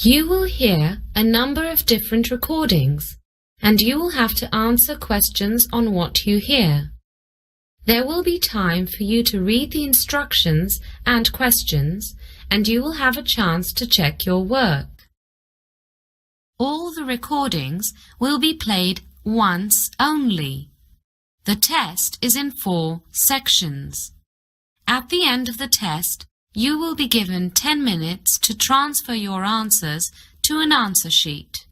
You will hear a number of different recordings, and you will have to answer questions on what you hear. There will be time for you to read the instructions and questions, and you will have a chance to check your work. All the recordings will be played once only. The test is in 4 sections. At the end of the test, you will be given 10 minutes to transfer your answers to an answer sheet.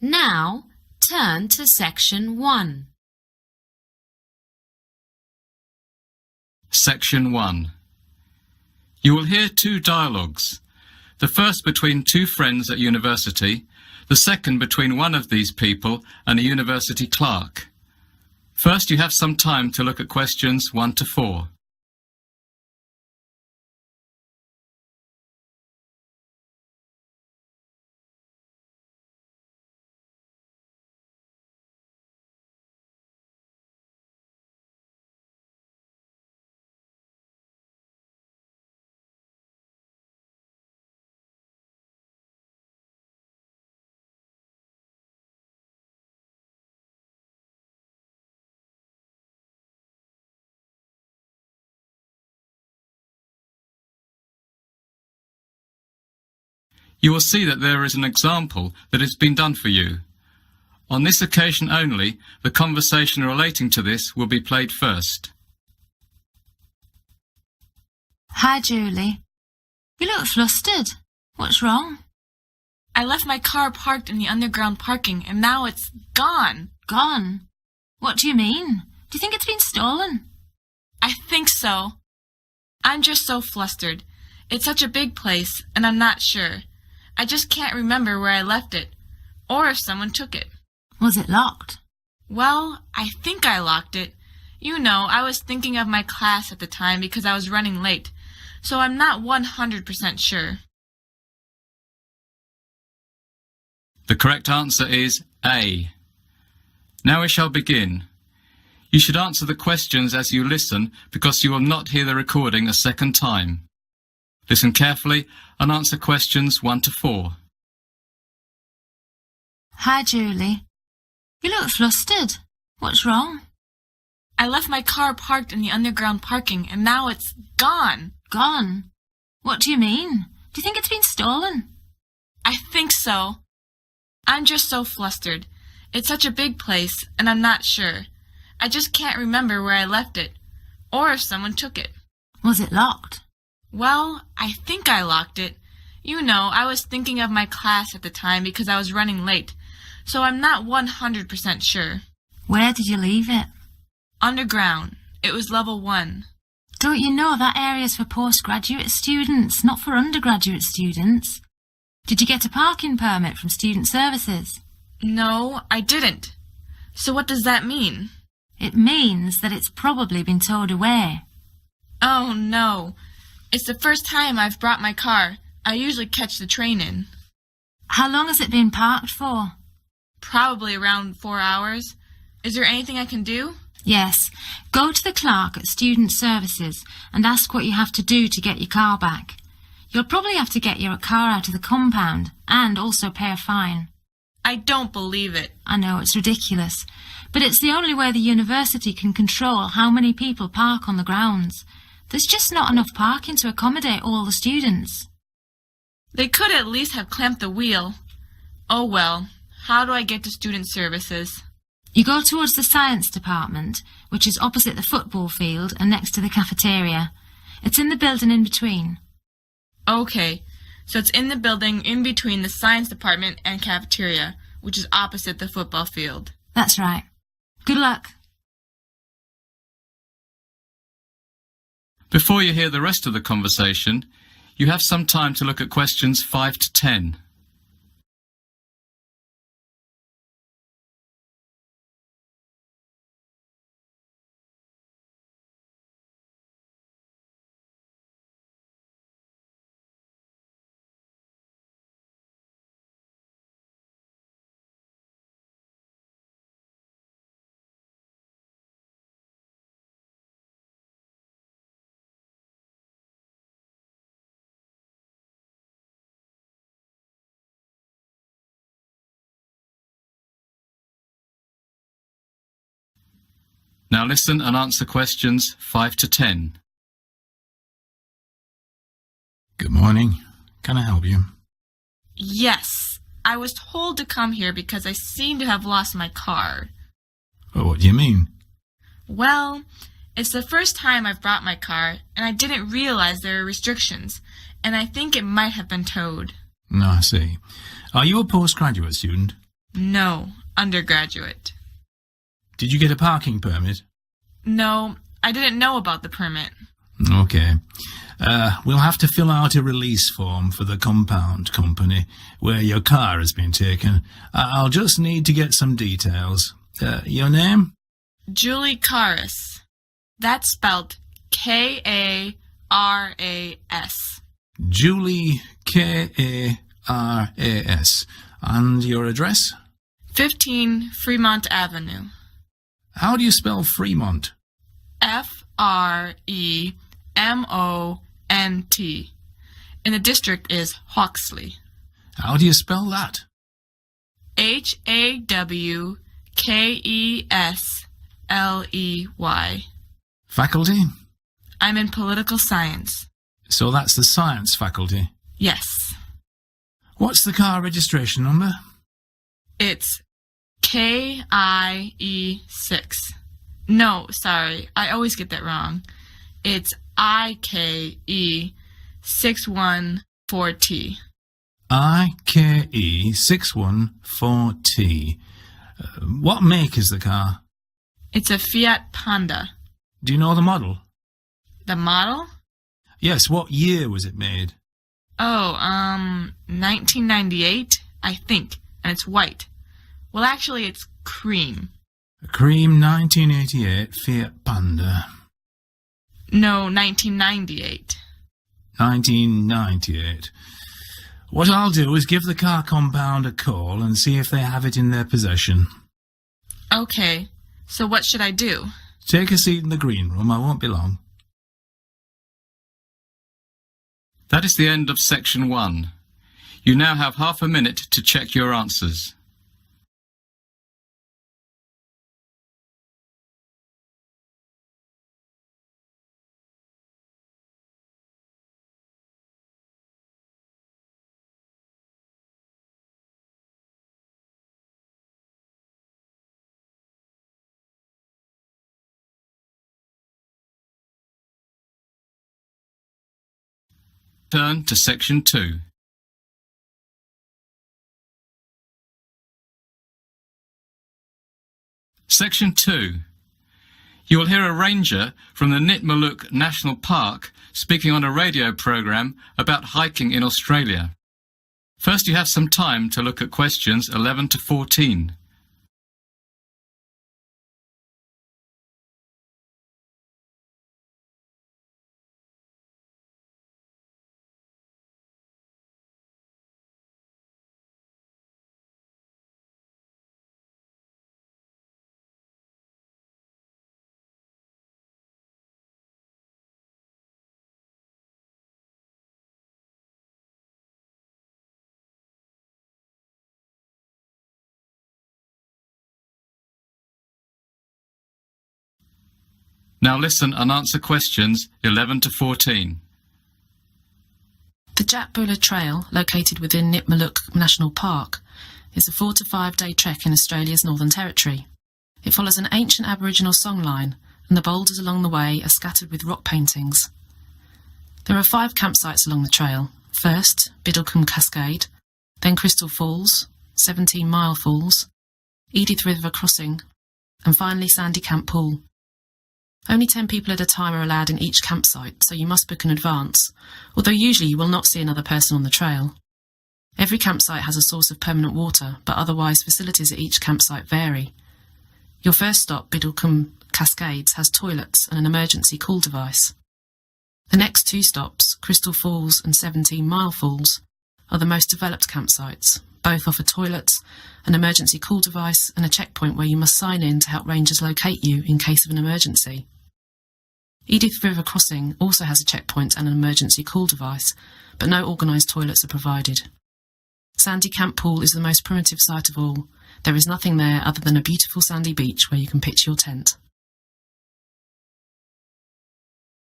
Now, turn to section 1. Section 1. You will hear 2 dialogues. The first between 2 friends at university, the second between one of these people and a university clerk. First, you have some time to look at questions 1 to 4. You will see that there is an example that has been done for you. On this occasion only, the conversation relating to this will be played first. Hi, Julie. You look flustered. What's wrong? I left my car parked in the underground parking and now it's gone. Gone? What do you mean? Do you think it's been stolen? I think so. I'm just so flustered. It's such a big place and I'm not sure. I just can't remember where I left it, or if someone took it. Was it locked? Well, I think I locked it. You know, I was thinking of my class at the time because I was running late, so I'm not 100% sure. The correct answer is A. Now we shall begin. You should answer the questions as you listen because you will not hear the recording a second time. Listen carefully and answer questions 1 to 4. Hi, Julie. You look flustered. What's wrong? I left my car parked in the underground parking and now it's gone. Gone? What do you mean? Do you think it's been stolen? I think so. I'm just so flustered. It's such a big place and I'm not sure. I just can't remember where I left it, or if someone took it. Was it locked? Well, I think I locked it. You know, I was thinking of my class at the time because I was running late, so I'm not 100% sure. Where did you leave it? Underground. It was level 1. Don't you know that area's for postgraduate students, not for undergraduate students? Did you get a parking permit from Student Services? No, I didn't. So what does that mean? It means that it's probably been towed away. Oh, no. It's the first time I've brought my car. I usually catch the train in. How long has it been parked for? Probably around 4 hours. Is there anything I can do? Yes. Go to the clerk at Student Services and ask what you have to do to get your car back. You'll probably have to get your car out of the compound and also pay a fine. I don't believe it. I know, it's ridiculous. But it's the only way the university can control how many people park on the grounds. There's just not enough parking to accommodate all the students. They could at least have clamped the wheel. Oh well, how do I get to Student Services? You go towards the science department, which is opposite the football field and next to the cafeteria. It's in the building in between. Okay, so it's in the building in between the science department and cafeteria, which is opposite the football field. That's right. Good luck. Before you hear the rest of the conversation, you have some time to look at questions 5 to 10. Now listen and answer questions 5 to 10. Good morning. Can I help you? Yes, I was told to come here because I seem to have lost my car. Oh, what do you mean? Well, it's the first time I've brought my car, and I didn't realize there were restrictions, and I think it might have been towed. No, I see. Are you a postgraduate student? No, undergraduate. Did you get a parking permit? No, I didn't know about the permit. Okay. We'll have to fill out a release form for the compound company where your car has been taken. I'll just need to get some details. Your name? Julie Karas. That's spelled Karas. Julie Karas. And your address? 15 Fremont Avenue. How do you spell Fremont? Fremont. And the district is Hawksley. How do you spell that? Hawkesley. Faculty? I'm in political science. So that's the science faculty. Yes. What's the car registration number? It's KIE6. No, sorry, I always get that wrong. It's IKE614T. IKE614T. What make is the car? It's a Fiat Panda. Do you know the model? The model? Yes, what year was it made? Oh, 1998, I think, and it's white. Well, actually, it's cream. A cream 1988 Fiat Panda. No, 1998. 1998. What I'll do is give the car compound a call and see if they have it in their possession. Okay, so what should I do? Take a seat in the green room, I won't be long. That is the end of section 1. You now have half a minute to check your answers. Turn to section 2. Section 2. You will hear a ranger from the Nitmaluk National Park speaking on a radio program about hiking in Australia. First, you have some time to look at questions 11 to 14. Now listen and answer questions 11 to 14. The Jatbula Trail, located within Nitmaluk National Park, is a 4 to 5 day trek in Australia's Northern Territory. It follows an ancient Aboriginal songline, and the boulders along the way are scattered with rock paintings. There are 5 campsites along the trail. First, Biddlecombe Cascade, then Crystal Falls, 17 Mile Falls, Edith River Crossing, and finally Sandy Camp Pool. Only 10 people at a time are allowed in each campsite, so you must book in advance, although usually you will not see another person on the trail. Every campsite has a source of permanent water, but otherwise facilities at each campsite vary. Your first stop, Biddlecombe Cascades, has toilets and an emergency call device. The next 2 stops, Crystal Falls and 17 Mile Falls, are the most developed campsites. Both offer toilets, an emergency call device, and a checkpoint where you must sign in to help rangers locate you in case of an emergency. Edith River Crossing also has a checkpoint and an emergency call device, but no organised toilets are provided. Sandy Camp Pool is the most primitive site of all. There is nothing there other than a beautiful sandy beach where you can pitch your tent.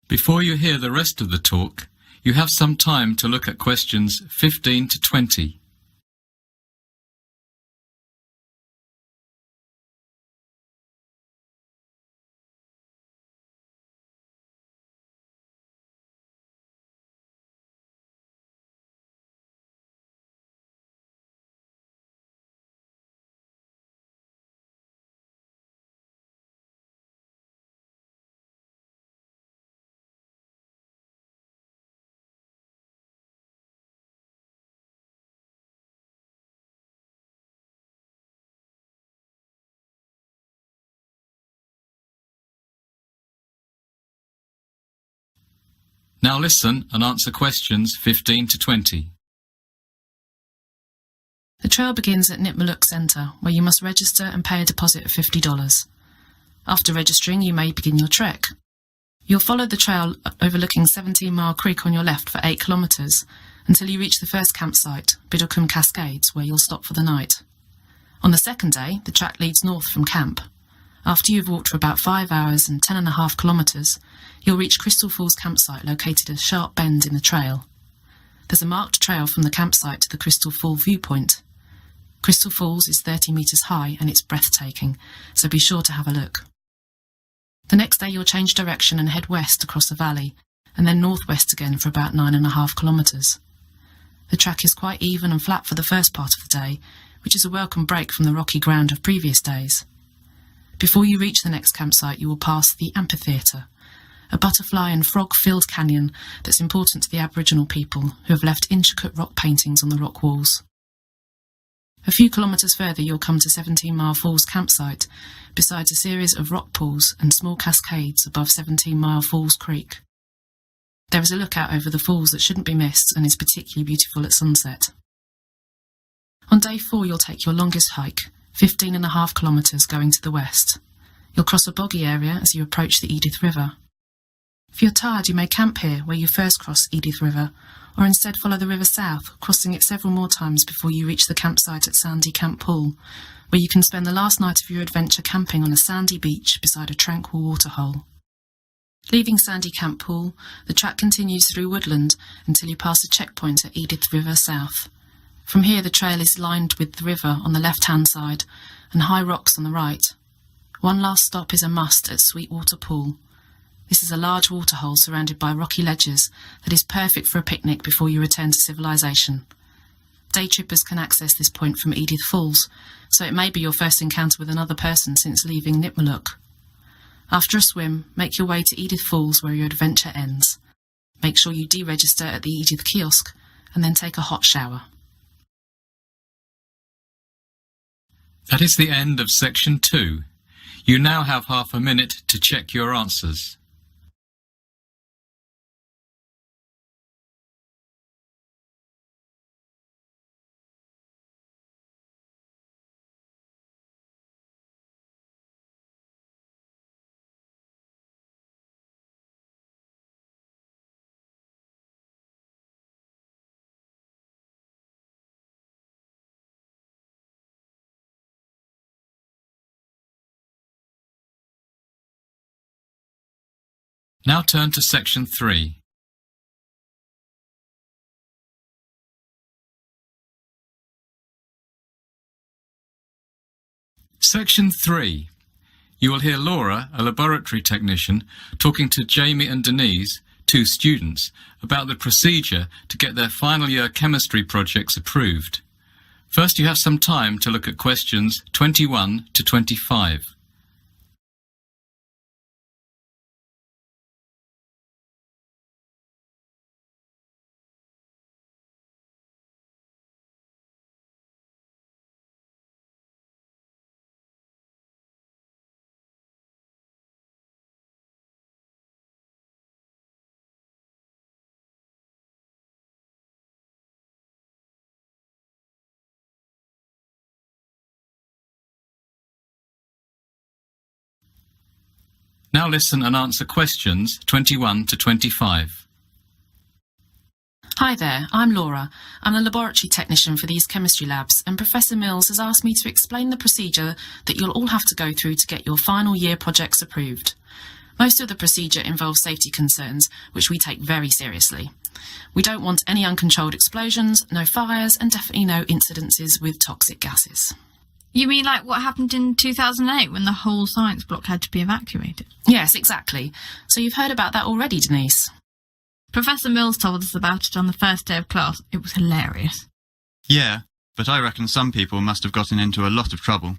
Before you hear the rest of the talk, you have some time to look at questions 15 to 20. Now listen and answer questions 15 to 20. The trail begins at Nipmuc Centre, where you must register and pay a deposit of $50. After registering, you may begin your trek. You'll follow the trail overlooking 17 Mile Creek on your left for 8 kilometres until you reach the first campsite, Biddelcombe Cascades, where you'll stop for the night. On the second day, the track leads north from camp. After you've walked for about 5 hours and 10.5 kilometres, you'll reach Crystal Falls campsite located at a sharp bend in the trail. There's a marked trail from the campsite to the Crystal Fall viewpoint. Crystal Falls is 30 metres high and it's breathtaking, so be sure to have a look. The next day you'll change direction and head west across the valley, and then northwest again for about 9.5 kilometres. The track is quite even and flat for the first part of the day, which is a welcome break from the rocky ground of previous days. Before you reach the next campsite, you will pass the amphitheatre, a butterfly and frog-filled canyon that's important to the Aboriginal people who have left intricate rock paintings on the rock walls. A few kilometres further, you'll come to 17 Mile Falls campsite, besides a series of rock pools and small cascades above 17 Mile Falls Creek. There is a lookout over the falls that shouldn't be missed and is particularly beautiful at sunset. On day 4, you'll take your longest hike, 15.5 kilometres going to the west. You'll cross a boggy area as you approach the Edith River. If you're tired, you may camp here where you first cross Edith River, or instead follow the river south, crossing it several more times before you reach the campsite at Sandy Camp Pool, where you can spend the last night of your adventure camping on a sandy beach beside a tranquil waterhole. Leaving Sandy Camp Pool, the track continues through woodland until you pass a checkpoint at Edith River South. From here, the trail is lined with the river on the left-hand side and high rocks on the right. One last stop is a must at Sweetwater Pool. This is a large waterhole surrounded by rocky ledges that is perfect for a picnic before you return to civilization. Day trippers can access this point from Edith Falls, so it may be your first encounter with another person since leaving Nipmuc. After a swim, make your way to Edith Falls where your adventure ends. Make sure you deregister at the Edith kiosk and then take a hot shower. That is the end of section 2. You now have half a minute to check your answers. Now turn to section 3. Section 3. You will hear Laura, a laboratory technician, talking to Jamie and Denise, 2 students, about the procedure to get their final year chemistry projects approved. First, you have some time to look at questions 21 to 25. Now listen and answer questions 21 to 25. Hi there, I'm Laura. I'm a laboratory technician for these chemistry labs, and Professor Mills has asked me to explain the procedure that you'll all have to go through to get your final year projects approved. Most of the procedure involves safety concerns, which we take very seriously. We don't want any uncontrolled explosions, no fires, and definitely no incidences with toxic gases. You mean like what happened in 2008 when the whole science block had to be evacuated? Yes, exactly. So you've heard about that already, Denise. Professor Mills told us about it on the first day of class. It was hilarious. Yeah, but I reckon some people must have gotten into a lot of trouble.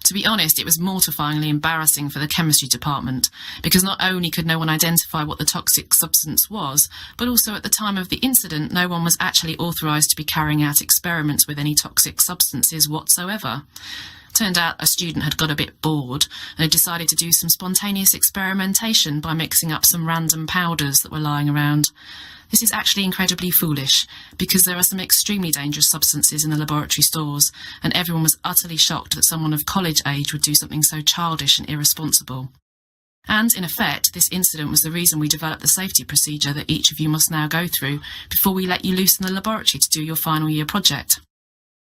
To be honest, it was mortifyingly embarrassing for the chemistry department, because not only could no one identify what the toxic substance was, but also at the time of the incident, no one was actually authorised to be carrying out experiments with any toxic substances whatsoever. Turned out a student had got a bit bored and had decided to do some spontaneous experimentation by mixing up some random powders that were lying around. This is actually incredibly foolish, because there are some extremely dangerous substances in the laboratory stores, and everyone was utterly shocked that someone of college age would do something so childish and irresponsible. And, in effect, this incident was the reason we developed the safety procedure that each of you must now go through before we let you loose in the laboratory to do your final year project.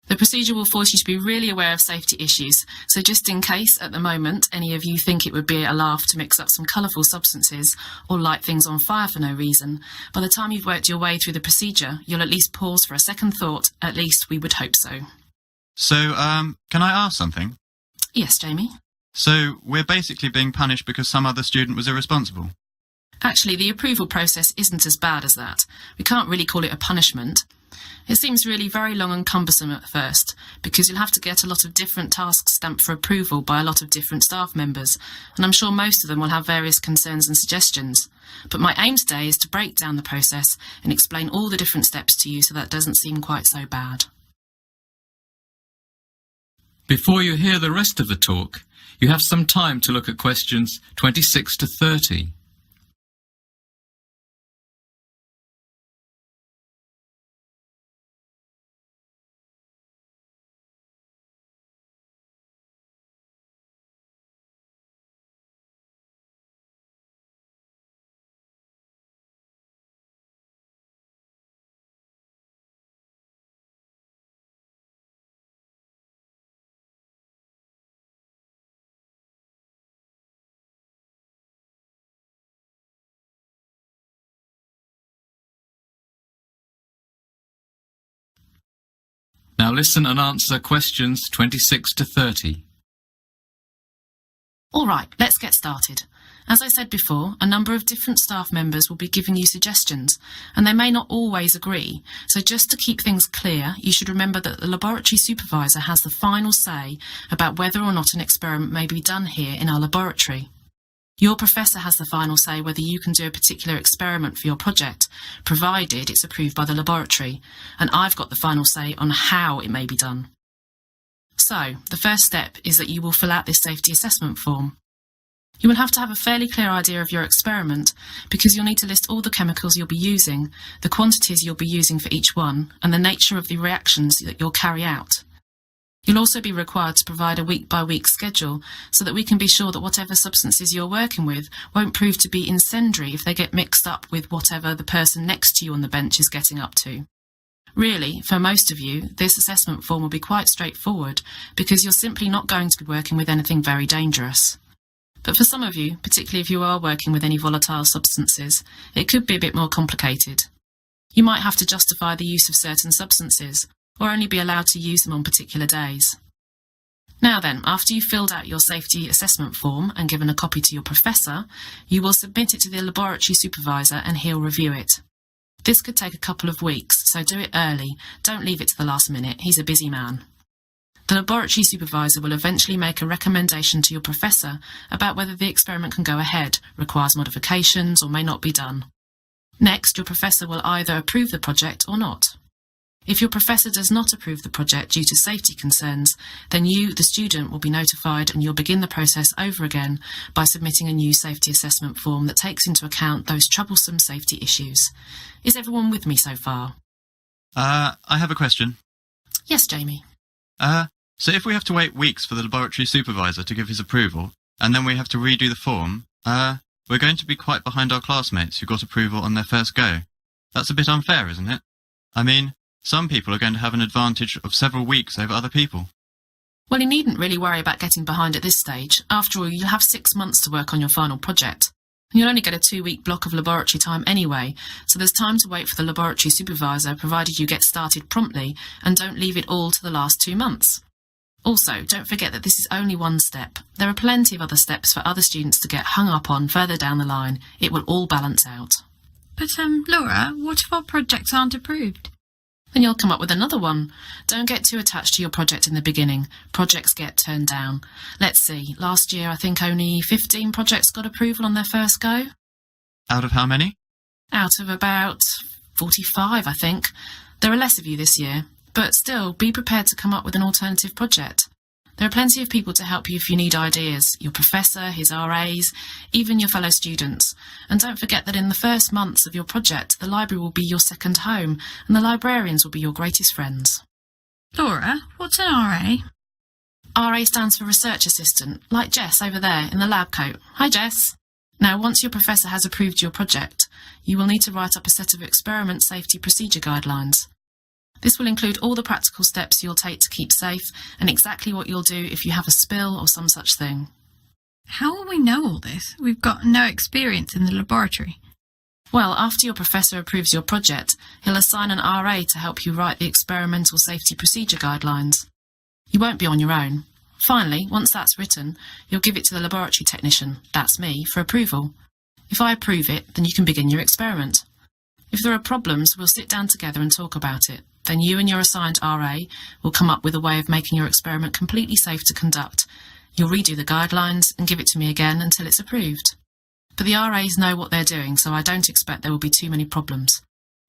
The procedure will force you to be really aware of safety issues, so just in case, at the moment, any of you think it would be a laugh to mix up some colourful substances or light things on fire for no reason, by the time you've worked your way through the procedure, you'll at least pause for a second thought. At least we would hope so. So, can I ask something? Yes, Jamie? So, we're basically being punished because some other student was irresponsible? Actually, the approval process isn't as bad as that. We can't really call it a punishment. It seems really very long and cumbersome at first, because you'll have to get a lot of different tasks stamped for approval by a lot of different staff members, and I'm sure most of them will have various concerns and suggestions. But my aim today is to break down the process and explain all the different steps to you so that doesn't seem quite so bad. Before you hear the rest of the talk, you have some time to look at questions 26 to 30. Now listen and answer questions 26 to 30. All right, let's get started. As I said before, a number of different staff members will be giving you suggestions, and they may not always agree. So just to keep things clear, you should remember that the laboratory supervisor has the final say about whether or not an experiment may be done here in our laboratory. Your professor has the final say whether you can do a particular experiment for your project, provided it's approved by the laboratory, and I've got the final say on how it may be done. So, the first step is that you will fill out this safety assessment form. You will have to have a fairly clear idea of your experiment, because you'll need to list all the chemicals you'll be using, the quantities you'll be using for each one, and the nature of the reactions that you'll carry out. You'll also be required to provide a week-by-week schedule so that we can be sure that whatever substances you're working with won't prove to be incendiary if they get mixed up with whatever the person next to you on the bench is getting up to. Really, for most of you, this assessment form will be quite straightforward because you're simply not going to be working with anything very dangerous. But for some of you, particularly if you are working with any volatile substances, it could be a bit more complicated. You might have to justify the use of certain substances, or only be allowed to use them on particular days. Now then, after you've filled out your safety assessment form and given a copy to your professor, you will submit it to the laboratory supervisor and he'll review it. This could take a couple of weeks, so do it early. Don't leave it to the last minute. He's a busy man. The laboratory supervisor will eventually make a recommendation to your professor about whether the experiment can go ahead, requires modifications, or may not be done. Next, your professor will either approve the project or not. If your professor does not approve the project due to safety concerns, then you, the student, will be notified and you'll begin the process over again by submitting a new safety assessment form that takes into account those troublesome safety issues. Is everyone with me so far? I have a question. Yes, Jamie. So if we have to wait weeks for the laboratory supervisor to give his approval, and then we have to redo the form, we're going to be quite behind our classmates who got approval on their first go. That's a bit unfair, isn't it? I mean, some people are going to have an advantage of several weeks over other people. Well, you needn't really worry about getting behind at this stage. After all, you'll have 6 months to work on your final project. You'll only get a 2-week block of laboratory time anyway, so there's time to wait for the laboratory supervisor, provided you get started promptly and don't leave it all to the last 2 months. Also, don't forget that this is only one step. There are plenty of other steps for other students to get hung up on further down the line. It will all balance out. But, Laura, what if our projects aren't approved? Then you'll come up with another one. Don't get too attached to your project in the beginning. Projects get turned down. Let's see, last year I think only 15 projects got approval on their first go. Out of how many? Out of about 45, I think. There are less of you this year, but still, be prepared to come up with an alternative project. There are plenty of people to help you if you need ideas, your professor, his RAs, even your fellow students. And don't forget that in the first months of your project, the library will be your second home, and the librarians will be your greatest friends. Laura, what's an RA? RA stands for Research Assistant, like Jess over there in the lab coat. Hi, Jess. Now, once your professor has approved your project, you will need to write up a set of experiment safety procedure guidelines. This will include all the practical steps you'll take to keep safe and exactly what you'll do if you have a spill or some such thing. How will we know all this? We've got no experience in the laboratory. Well, after your professor approves your project, he'll assign an RA to help you write the experimental safety procedure guidelines. You won't be on your own. Finally, once that's written, you'll give it to the laboratory technician, that's me, for approval. If I approve it, then you can begin your experiment. If there are problems, we'll sit down together and talk about it. Then you and your assigned RA will come up with a way of making your experiment completely safe to conduct. You'll redo the guidelines and give it to me again until it's approved. But the RAs know what they're doing, so I don't expect there will be too many problems.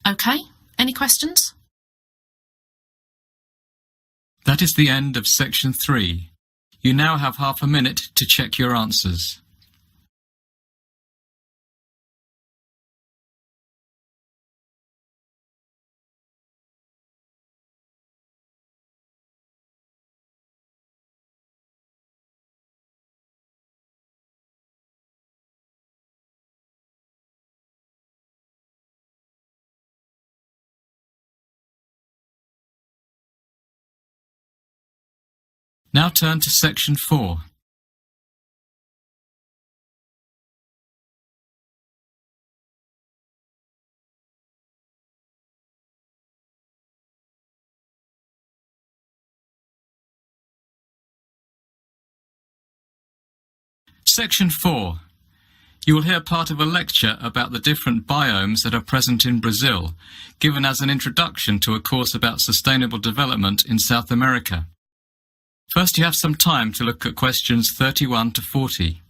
OK? Any questions? That is the end of section 3. You now have half a minute to check your answers. Now turn to section 4. Section 4. You will hear part of a lecture about the different biomes that are present in Brazil, given as an introduction to a course about sustainable development in South America. First, you have some time to look at questions 31 to 40.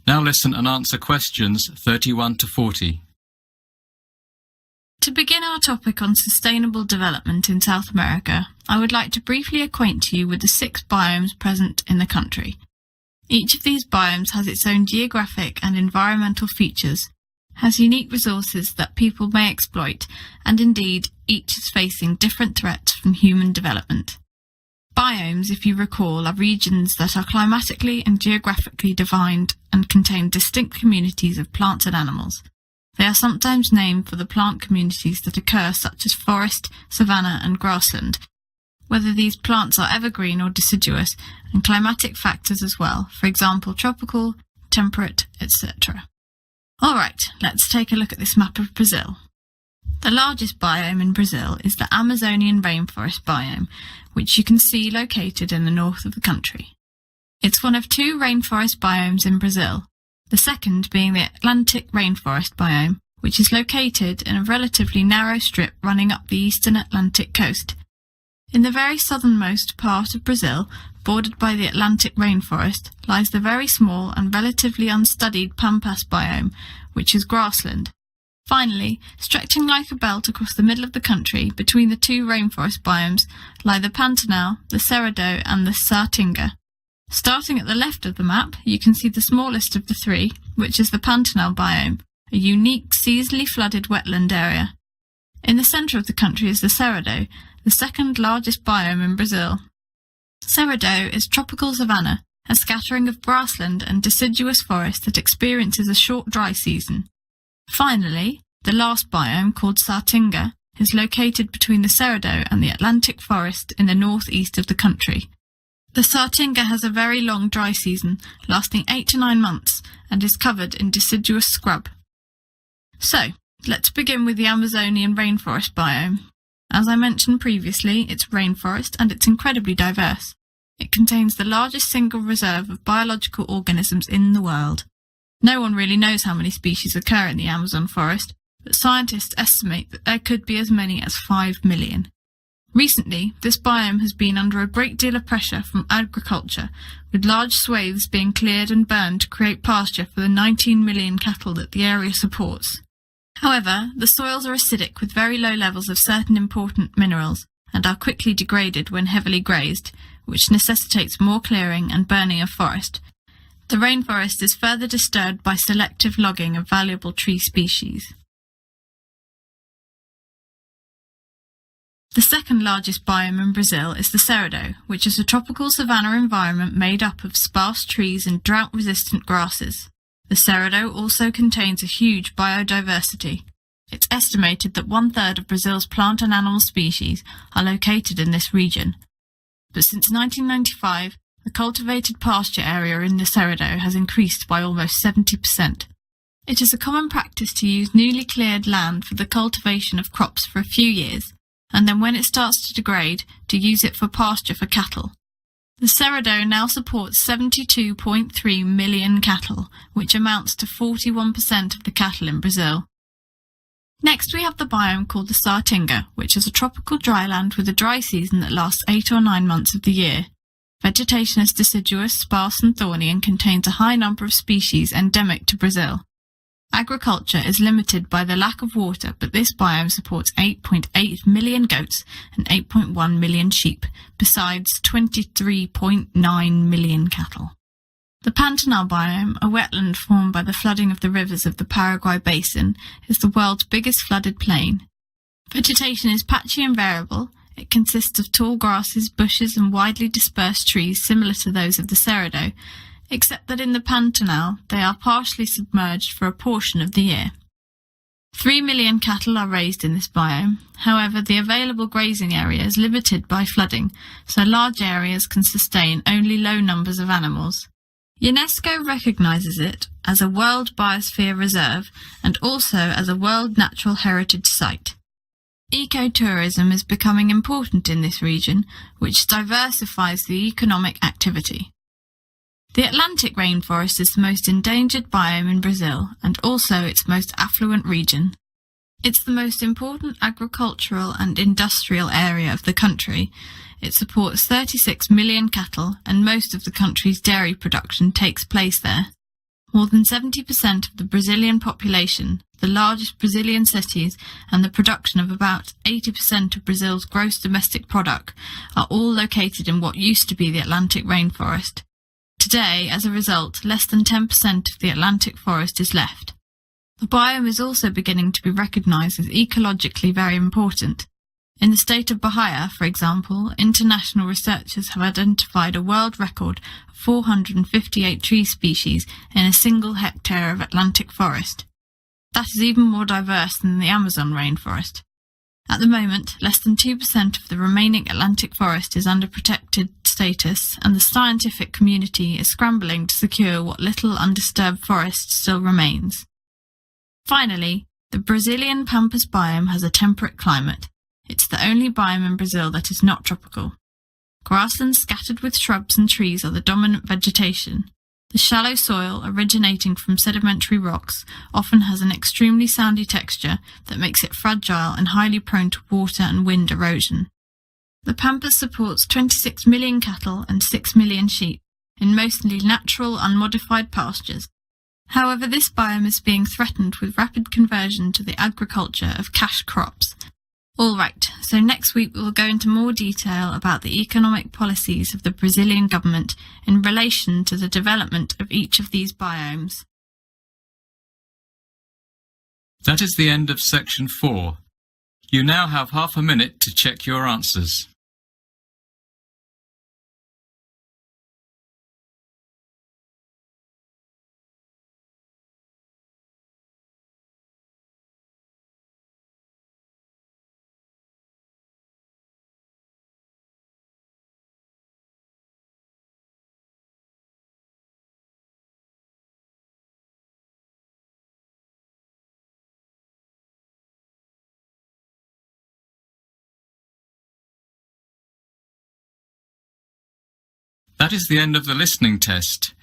Now listen and answer questions 31 to 40. To begin our topic on sustainable development in South America, I would like to briefly acquaint you with the 6 biomes present in the country. Each of these biomes has its own geographic and environmental features, has unique resources that people may exploit, and indeed, each is facing different threats from human development. Biomes, if you recall, are regions that are climatically and geographically defined and contain distinct communities of plants and animals. They are sometimes named for the plant communities that occur, such as forest, savanna and grassland, whether these plants are evergreen or deciduous, and climatic factors as well, for example tropical, temperate, etc. Alright, let's take a look at this map of Brazil. The largest biome in Brazil is the Amazonian rainforest biome, which you can see located in the north of the country. It's one of two rainforest biomes in Brazil, the second being the Atlantic rainforest biome, which is located in a relatively narrow strip running up the eastern Atlantic coast. In the very southernmost part of Brazil, bordered by the Atlantic rainforest, lies the very small and relatively unstudied Pampas biome, which is grassland. Finally, stretching like a belt across the middle of the country between the two rainforest biomes lie the Pantanal, the Cerrado and the Saatinga. Starting at the left of the map, you can see the smallest of the three, which is the Pantanal biome, a unique seasonally flooded wetland area. In the centre of the country is the Cerrado, the second largest biome in Brazil. Cerrado is tropical savanna, a scattering of grassland and deciduous forest that experiences a short dry season. Finally, the last biome, called Saatinga, is located between the Cerrado and the Atlantic forest in the northeast of the country. The Saatinga has a very long dry season, lasting 8 to 9 months, and is covered in deciduous scrub. So, let's begin with the Amazonian rainforest biome. As I mentioned previously, it's rainforest and it's incredibly diverse. It contains the largest single reserve of biological organisms in the world. No one really knows how many species occur in the Amazon forest, but scientists estimate that there could be as many as 5 million. Recently, this biome has been under a great deal of pressure from agriculture, with large swathes being cleared and burned to create pasture for the 19 million cattle that the area supports. However, the soils are acidic with very low levels of certain important minerals and are quickly degraded when heavily grazed, which necessitates more clearing and burning of forest. The rainforest is further disturbed by selective logging of valuable tree species. The second largest biome in Brazil is the Cerrado, which is a tropical savanna environment made up of sparse trees and drought-resistant grasses. The Cerrado also contains a huge biodiversity. It's estimated that 1/3 of Brazil's plant and animal species are located in this region. But since 1995, the cultivated pasture area in the Cerrado has increased by almost 70%. It is a common practice to use newly cleared land for the cultivation of crops for a few years, and then when it starts to degrade, to use it for pasture for cattle. The Cerrado now supports 72.3 million cattle, which amounts to 41% of the cattle in Brazil. Next we have the biome called the Saatinga, which is a tropical dryland with a dry season that lasts 8 or 9 months of the year. Vegetation is deciduous, sparse and thorny and contains a high number of species endemic to Brazil. Agriculture is limited by the lack of water, but this biome supports 8.8 million goats and 8.1 million sheep, besides 23.9 million cattle. The Pantanal biome, a wetland formed by the flooding of the rivers of the Paraguay basin, is the world's biggest flooded plain. Vegetation is patchy and variable. It consists of tall grasses, bushes and widely dispersed trees similar to those of the Cerrado, except that in the Pantanal they are partially submerged for a portion of the year. 3 million cattle are raised in this biome. However, the available grazing area is limited by flooding, so large areas can sustain only low numbers of animals. UNESCO recognises it as a World Biosphere Reserve and also as a World Natural Heritage Site. Ecotourism is becoming important in this region, which diversifies the economic activity. The Atlantic rainforest is the most endangered biome in Brazil and also its most affluent region. It's the most important agricultural and industrial area of the country. It supports 36 million cattle and most of the country's dairy production takes place there. More than 70% of the Brazilian population, the largest Brazilian cities and the production of about 80% of Brazil's gross domestic product are all located in what used to be the Atlantic rainforest. Today, as a result, less than 10% of the Atlantic forest is left. The biome is also beginning to be recognised as ecologically very important. In the state of Bahia, for example, international researchers have identified a world record of 458 tree species in a single hectare of Atlantic forest. That is even more diverse than the Amazon rainforest. At the moment, less than 2% of the remaining Atlantic forest is under protected status, and the scientific community is scrambling to secure what little undisturbed forest still remains. Finally, the Brazilian Pampas biome has a temperate climate. It's the only biome in Brazil that is not tropical. Grasslands scattered with shrubs and trees are the dominant vegetation. The shallow soil, originating from sedimentary rocks, often has an extremely sandy texture that makes it fragile and highly prone to water and wind erosion. The Pampas supports 26 million cattle and 6 million sheep, in mostly natural, unmodified pastures. However, this biome is being threatened with rapid conversion to the agriculture of cash crops. All right, so next week we will go into more detail about the economic policies of the Brazilian government in relation to the development of each of these biomes. That is the end of section 4. You now have half a minute to check your answers. That is the end of the listening test.